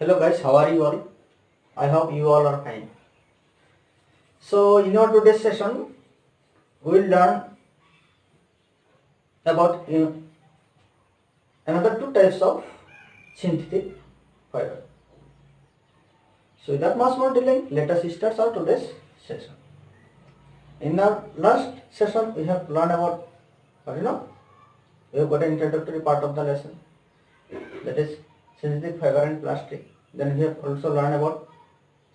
Hello guys, how are you all? I hope you all are fine. So in our today's session, we will learn about another two types of synthetic fiber. So without much more delay, let us start our today's session. In our last session, we have learned about we have got an introductory part of the lesson, that is synthetic fiber and plastic. Then we have also learned about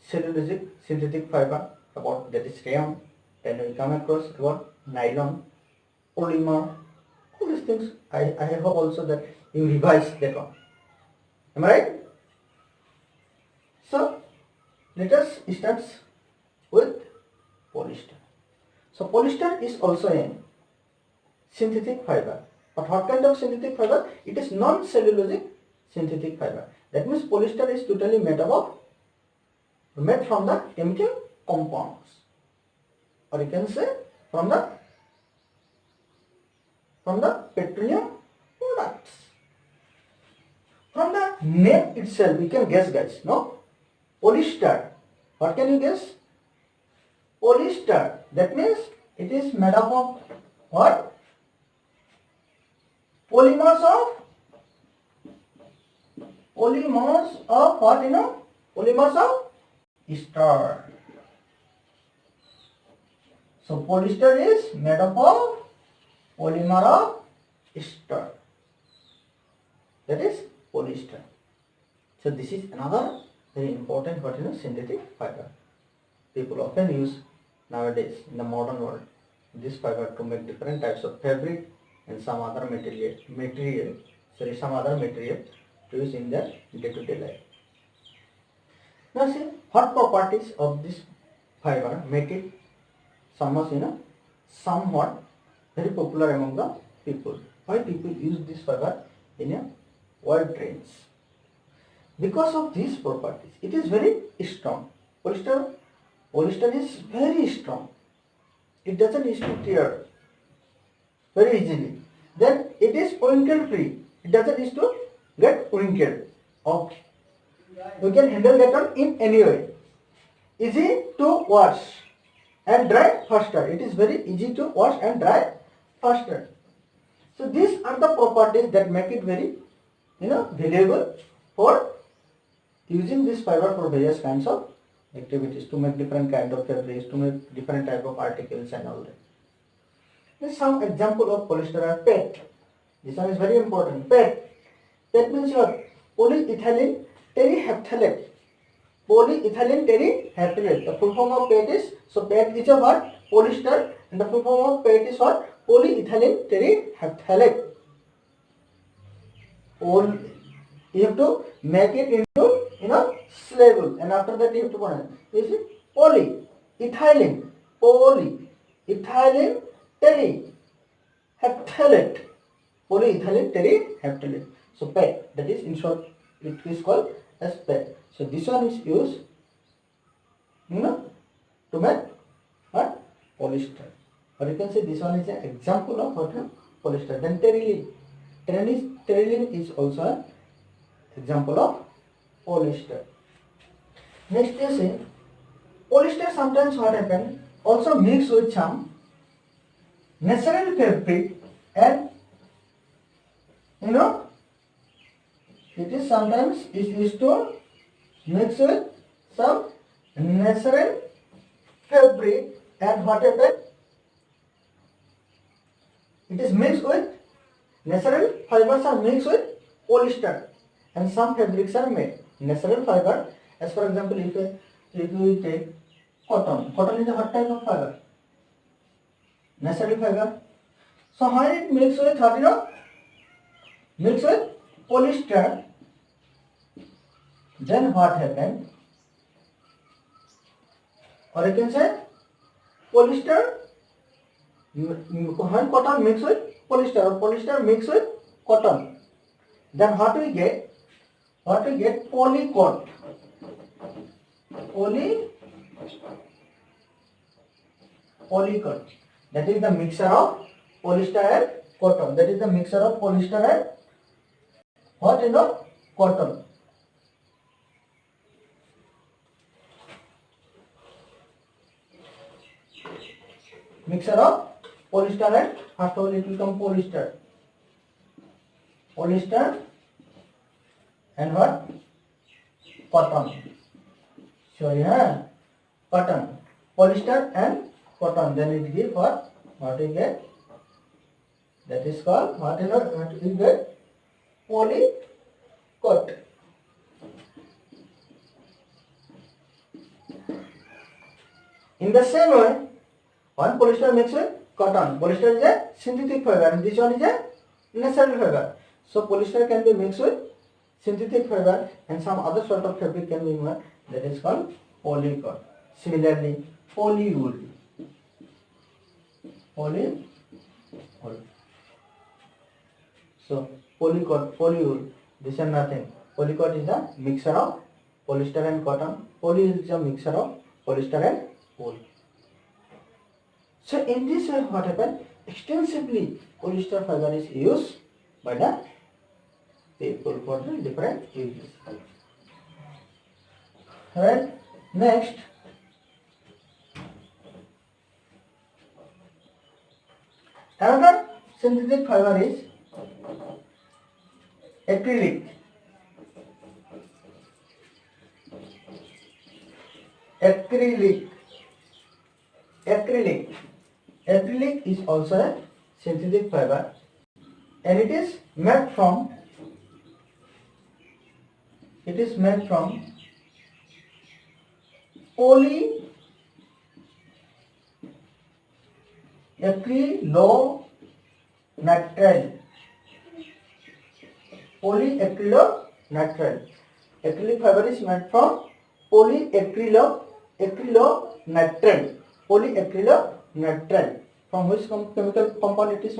cellulosic synthetic fiber, about that is rayon. Then we come across about nylon, polymer, all these things. I hope also that you revise that one. Am I right? So let us start with polyester. So polyester is also a synthetic fiber. But what kind of synthetic fiber? It is non-cellulosic synthetic fiber. That means polyester is totally made from the chemical compounds, or you can say from the petroleum products. From the name itself, we can guess, guys. No, polyester. What can you guess? Polyester. That means it is made up of what? Polymers of what? Polymers of ester. So polyester is made up of polymer of ester. That is polyester. So this is another very important synthetic fiber. People often use nowadays in the modern world this fiber to make different types of fabric and some other material to use in their day-to-day life. Now see what properties of this fiber make it somewhat very popular among the people. Why people use this fiber in a wide range? Because of these properties, it is very strong. Polyester is very strong. It doesn't used to tear very easily. Then it is wrinkle free. It doesn't used to get wrinkled. Okay. We can handle that one in any way. Easy to wash and dry faster. It is very easy to wash and dry faster. So these are the properties that make it very valuable for using this fiber for various kinds of activities, to make different kind of fabrics, to make different type of articles and all that. Here's some example of polyester are PET. This one is very important. PET. PET means what? Polyethylene terephthalate. Polyethylene terephthalate. The full form of PET is, so PET is a what? Polyester, and the full form of PET is what? Polyethylene terephthalate. You have to make it into syllable, and after that you have to pronounce. This is polyethylene terephthalate. Polyethylene terephthalate. So PET, that is in short it is called as PET. So this one is used to make what? Polyester. Or you can say this one is an example of what? Polyester. Then terylene. Terylene is also an example of polyester. Next you see, polyester sometimes what happen, also mix with some natural fabric, and it is sometimes is used to mix with some natural fabric, and what happen, it is mixed with natural fibers are mixed with polyester, and some fabrics are made. Natural fiber, as for example, if we take cotton. Cotton is a what type of fiber? Natural fiber. So when it mixed with what, mixed with polyester, then what happened? Or you can say polyester, when cotton mixed with polyester, or polyester mixed with cotton, then what we get? Polycot. Polycot. That is the mixture of polyester and cotton. That is the mixture of polyester and what? Cotton. Mixture of polyester and first of all it will come polyester. Polyester and what? Cotton. Sorry, cotton. Polyester and cotton. Then it give what? What we get? That is called what we get? Polycoat. In the same way, one polyester mixed with cotton. Polyester is a synthetic fiber and this one is a natural fiber. So polyester can be mixed with synthetic fiber and some other sort of fabric can be made. That is called polycoat. Similarly, polywool. Polywool. So polycoat, polywool. This is nothing. Polycoat is a mixture of polyester and cotton. Poly is a mixture of polyester and wool. So in this way what happened? Extensively polyester fiber is used by the people for the different uses. Right? Next, another synthetic fiber is acrylic. Acrylic is also a synthetic fiber and it is made from polyacrylonitrile. Acrylic fiber is made from polyacrylonitrile. From which chemical compound it is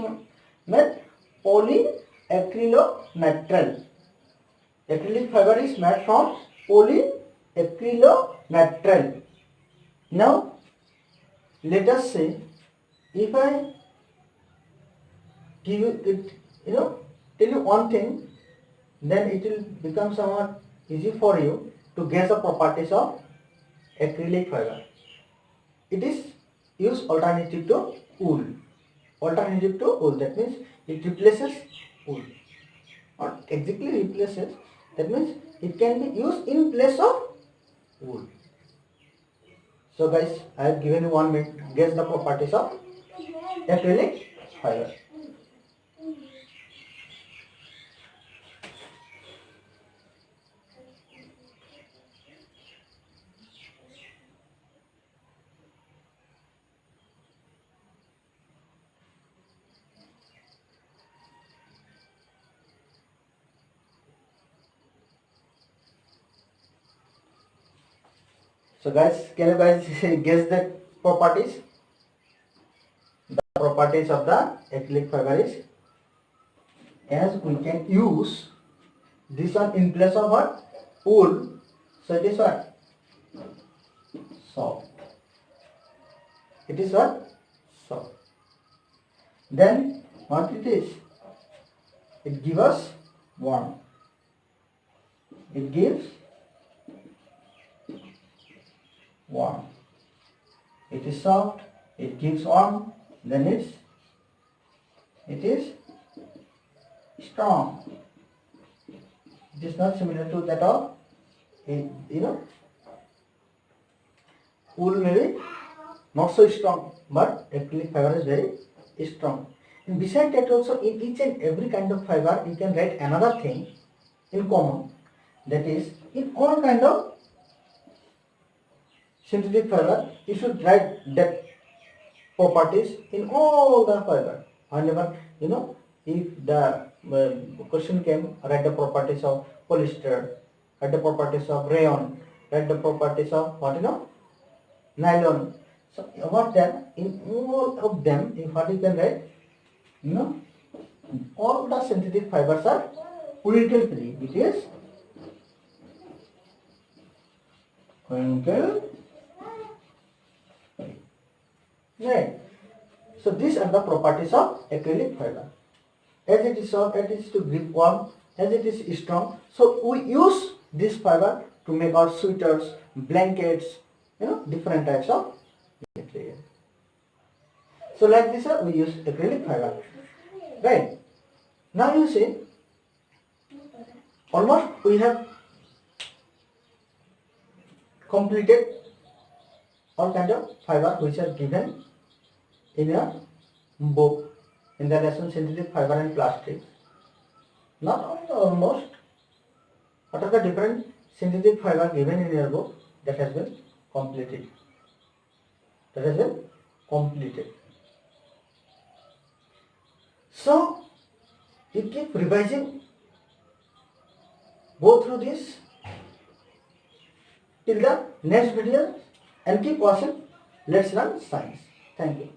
made? Polyacrylonitrile. Acrylic fiber is made from polyacrylonitrile. Now, let us say, if I give you it, tell you one thing, then it will become somewhat easy for you to guess the properties of acrylic fiber. It is used alternative to wool. That means it replaces wool. Not exactly replaces. That means it can be used in place of wool. So guys, I have given you 1 minute. Guess the properties of acrylic fiber. So guys, can you guys guess the properties? The properties of the acrylic fiber is, as we can use this one in place of what? Wool. So it is what? Soft. It is what? Soft. Then what it is? It gives us warmth. It gives warmth. It is soft. It gives warmth. Then it is strong. It is not similar to that of wool may be not so strong, but acrylic fiber is very strong. And besides that also, in each and every kind of fiber you can write another thing in common, that is, in all kind of synthetic fiber you should write that properties in all the fiber. Whenever if the question came, write the properties of polyester, write the properties of rayon, write the properties of nylon. So what that, in all of them, if what you can write, all the synthetic fibers are twinkle free. It is twinkle free. Right. So these are the properties of acrylic fiber. As it is soft, as it is to grip warm, as it is strong. So we use this fiber to make our sweaters, blankets, different types of material. So like this we use acrylic fiber, right? Now you see, almost we have completed all kind of fiber which are given in your book in the lesson synthetic fiber and plastics. Not only almost, what are the different synthetic fiber given in your book that has been completed. That has been completed. So you keep revising, go through this till the next video and keep watching Let's Learn Science. Thank you.